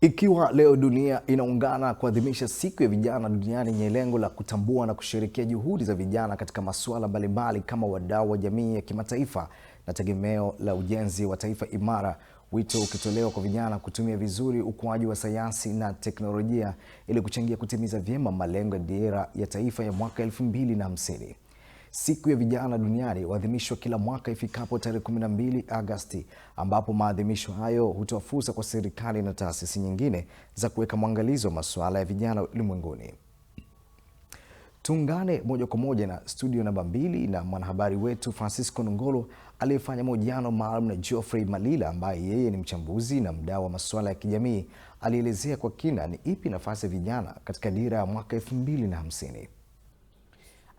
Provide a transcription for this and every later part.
Ikiwa leo dunia inaungana kuadhimisha siku ya vijana duniani yenye lengo la kutambua na kushirikia juhudi za vijana katika masuala mbalimbali kama wadau wa jamii ya kimataifa na tegemeo la ujenzi wa taifa imara, wito ukitolewa kwa vijana kutumia vizuri ukuaji wa sayansi na teknolojia ili kuchangia kutimiza vyema malengo ya dira ya taifa ya mwaka 2050. Siku ya vijana duniani huadhimishwa kila mwaka ifikapo tarehe 12 Agosti, ambapo maadhimisho hayo hutoa fursa kwa serikali na taasisi nyingine za kuweka mwangalizo wa masuala ya vijana ulimwenguni. Tuungane moja kwa moja na studio namba 2 na mwanahabari wetu Francisco Nongolo aliyefanya mahojiano maalum na Geoffrey Malila ambaye yeye ni mchambuzi na mdau wa masuala ya kijamii. Alielezea kwa kina ni ipi nafasi ya vijana katika dira ya mwaka 2050.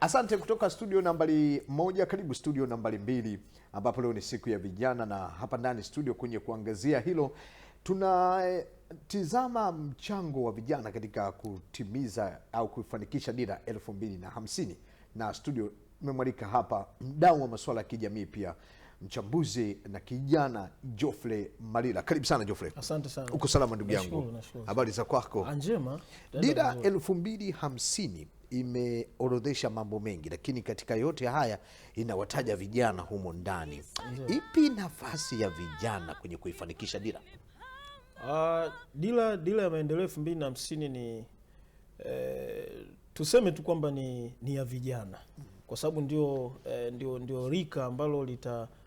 Asante kutoka studio nambari 1, karibu studio nambari 2 ambapo leo ni siku ya vijana, na hapa ndani studio kwenye kuangazia hilo tunatizama mchango wa vijana katika kutimiza au kufanikisha dira 2050, na studio nimemwalika hapa mdau wa masuala ya kijamii pia mchambuzi na kijana Geoffrey Malila. Karibu sana Geoffrey. Asante sana. Uko salama ndugu yangu? Habari za kwako? Njema. Dira 2050 imeorodhesha mambo mengi, lakini katika yote haya inawataja vijana humo ndani. Ipi nafasi ya vijana kwenye kuifanikisha dira? Dira ya maendeleo 2050 ni tuseme tu kwamba ni ya vijana, kwa sababu ndio rika ambalo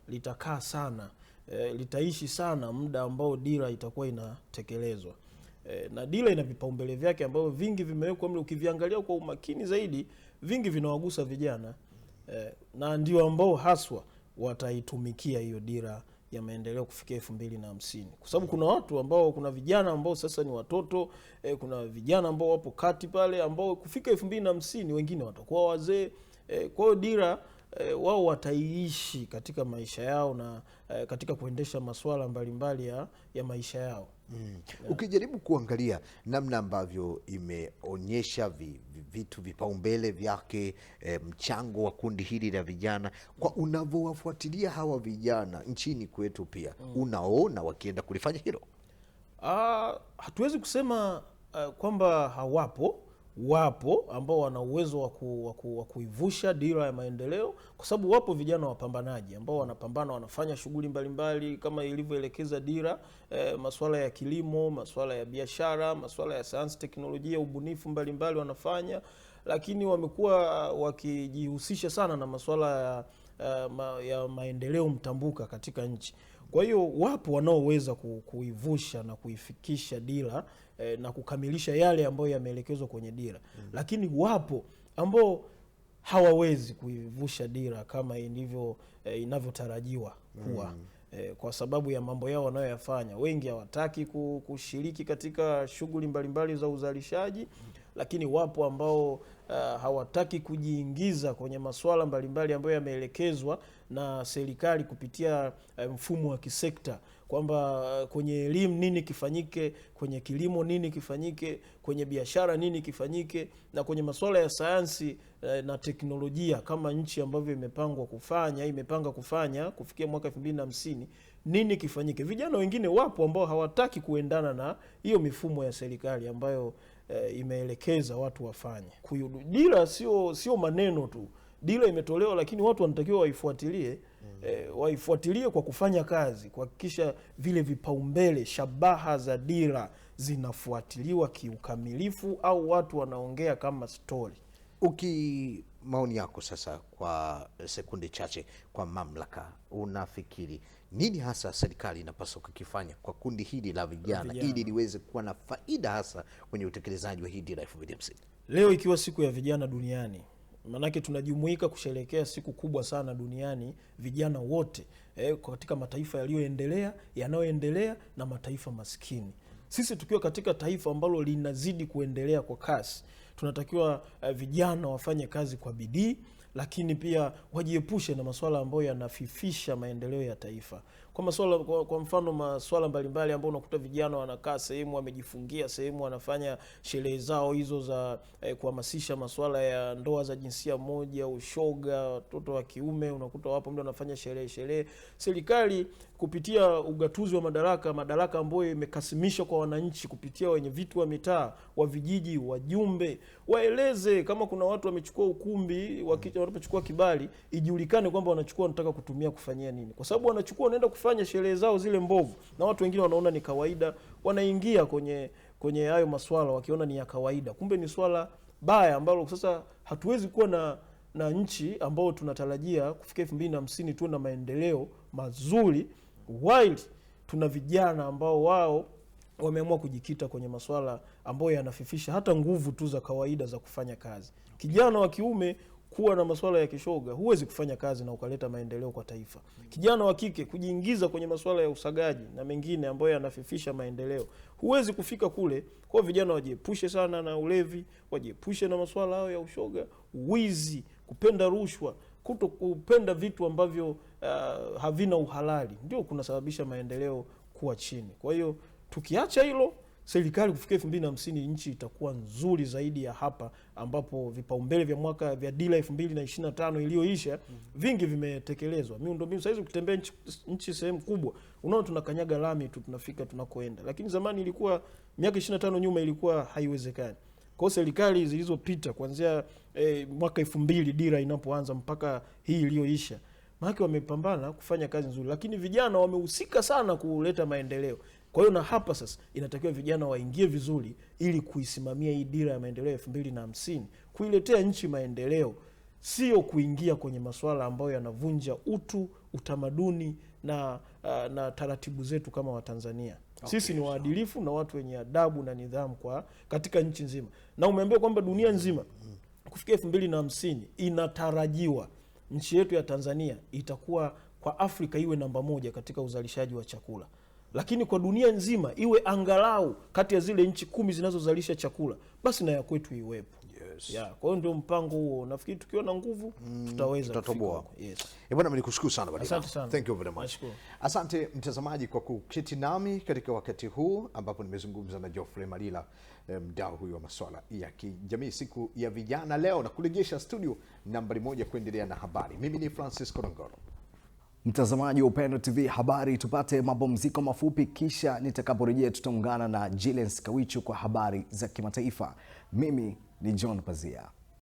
litakaa sana, litaishi sana muda ambao dira itakuwa inatekelezwa. Na dira ina vipaumbele vyake ambavyo vingi vimewekwa mle, ukiviangalia kwa umakini zaidi vingi vinawagusa vijana, na ndio ambao haswa wataitumikia hiyo dira ya maendeleo kufikia 2050, kwa sababu kuna vijana ambao sasa ni watoto, kuna vijana ambao wapo kati pale ambao kufika 2050 wengine watakuwa wazee. Kwa hiyo dira wao wataiishi katika maisha yao na katika kuendesha masuala mbalimbali ya maisha yao. Ukijaribu kuangalia namna ambavyo imeonyesha vitu vipaumbele vyake, mchango wa kundi hili la vijana, kwa unavyowafuatilia hawa vijana nchini kwetu pia, unaona wakienda kulifanya hilo? Hatuwezi kusema kwamba wapo ambao wana uwezo wa kuivusha dira ya maendeleo, kwa sababu wapo vijana wapambanaji ambao wanapambana, wanafanya shughuli mbalimbali kama ilivyoelekeza dira, masuala ya kilimo, masuala ya biashara, masuala ya sayansi, teknolojia, ubunifu mbalimbali wanafanya, lakini wamekuwa wakijihusisha sana na masuala ya maendeleo mtambuka katika nchi. Kwa hiyo wapo wanaoweza kuivusha na kuifikisha dira na kukamilisha yale ambayo yameelekezwa kwenye dira. Lakini wapo ambao hawawezi kuivusha dira kama inavyotarajiwa kuwa, kwa sababu ya mambo yao wanayoyafanya. Wengi hawataki kushiriki katika shughuli mbalimbali za uzalishaji, lakini wapo ambao hawataki kujiingiza kwenye masuala mbalimbali ambayo yameelekezwa na serikali kupitia mfumo wa kisekta, kwamba kwenye elimu nini kifanyike, kwenye kilimo nini kifanyike, kwenye biashara nini kifanyike, na kwenye masuala ya sayansi na teknolojia kama nchi ambavyo imepanga kufanya kufikia mwaka 2050 nini kifanyike. Vijana wengine wapo ambao hawataki kuendana na hiyo mifumo ya serikali ambayo imeelekeza watu wafanye. Dira sio maneno tu. Dira imetolewa, lakini watu wanatakiwa waifuatilie kwa kufanya kazi, kuhakikisha vile vipaumbele, shabaha za dira zinafuatiliwa kiukamilifu, au watu wanaongea kama story. Maoni yako sasa kwa sekunde chache, kwa mamlaka, unafikiri nini hasa serikali inapaswa kukifanya kwa kundi hili la vijana ili liweze kuwa na faida hasa kwenye utekelezaji wa hii dira 2050? Leo ikiwa siku ya vijana duniani, manake tunajumuika kusherehekea siku kubwa sana duniani, vijana wote katika mataifa yaliyoendelea, yanayoendelea na mataifa maskini. Sisi tukiwa katika taifa ambalo linazidi kuendelea kwa kasi, tunatakiwa vijana wafanye kazi kwa bidii, lakini pia wajiepushe na masuala ambayo yanafifisha maendeleo ya taifa. kwa mfano masuala mbalimbali ambao unakuta vijana wanakaa sehemu wamejifungia sehemu wanafanya sherehe zao hizo za kuhamasisha masuala ya ndoa za jinsia moja, ushoga, watoto wa kiume, unakuta wapo mtu anafanya sherehe. Serikali kupitia ugatuzi wa madaraka ambayo imekasimisha kwa wananchi kupitia wenye vitu wa mitaa, wa vijiji, wajumbe, waeleze kama kuna watu wamechukua ukumbi, wanapochukua kibali, ijulikane kwamba wanataka kutumia kufanyia nini. Kwa sababu wanachukua wanaenda kufanya sherehe zao zile mbovu na watu wengine wanaona ni kawaida, wanaingia kwenye hayo maswala wakiona ni ya kawaida. Kumbe ni swala baya ambalo sasa hatuwezi kuwa na nchi ambao tunatarajia kufika 2050 tuwe na maendeleo mazuri while tuna vijana ambao wao wameamua kujikita kwenye maswala ambayo yanafifisha hata nguvu tu za kawaida za kufanya kazi. Kijana wa kiume kuwa na masuala ya kishoga, huwezi kufanya kazi na ukaleta maendeleo kwa taifa. Kijana wa kike kujiingiza kwenye masuala ya usagaji na mengine ambayo yanafifisha maendeleo, huwezi kufika kule. Kwa vijana wajiepushe sana na ulevi, wajiepushe na masuala hayo ya ushoga, wizi, kupenda rushwa, kupenda vitu ambavyo havina uhalali, ndio kunasababisha maendeleo kuwa chini. Kwa hiyo tukiacha hilo, serikali kufikia 2050 nchi itakuwa nzuri zaidi ya hapa, ambapo vipaumbele vya dira 2025 iliyoisha vingi vimetekelezwa. Miundombinu sasa hizi ukitembea nchi sehemu kubwa unaona tunakanyaga lami tu tunafika tunakoenda, lakini zamani ilikuwa miaka 25 nyuma ilikuwa haiwezekani. Kwa serikali zilizopita kuanzia mwaka 2000 dira inapoanza mpaka hii iliyoisha, maana wamepambana kufanya kazi nzuri, lakini vijana wamehusika sana kuleta maendeleo. Kwa hiyo na hapa sasa inatakiwa vijana waingie vizuri ili kuisimamia hii dira ya maendeleo 2050, kuiletea nchi maendeleo, sio kuingia kwenye masuala ambayo yanavunja utu, utamaduni na taratibu zetu kama Watanzania. Sisi ni waadilifu na watu wenye adabu na nidhamu katika nchi nzima. Na umeambiwa kwamba dunia nzima kufikia 2050 inatarajiwa nchi yetu ya Tanzania itakuwa kwa Afrika iwe namba 1 katika uzalishaji wa chakula. Lakini kwa dunia nzima iwe angalau kati ya zile nchi 10 zinazozalisha chakula, basi na ya kwetu iwepo. Yes. Kwa hiyo ndio mpango huo. Nafikiri tukiwa na nguvu tutaweza kufika. Yes. Bwana, mimi nikushukuru sana Badila. Asante sana. Thank you very much. Asante mtazamaji kwa kuketi nami katika wakati huu ambapo nimezungumza na Geoffrey Malila, mdau huyu wa masuala ya kijamii, siku ya vijana leo, na kurejesha studio nambari 1 kuendelea na habari. Mimi ni Francis Korongoro. Mtazamaji wa Upendo TV habari, tupate mapumziko mafupi, kisha nitakaporejea tutaungana na Jilens Kawichu kwa habari za kimataifa. Mimi ni John Pazia.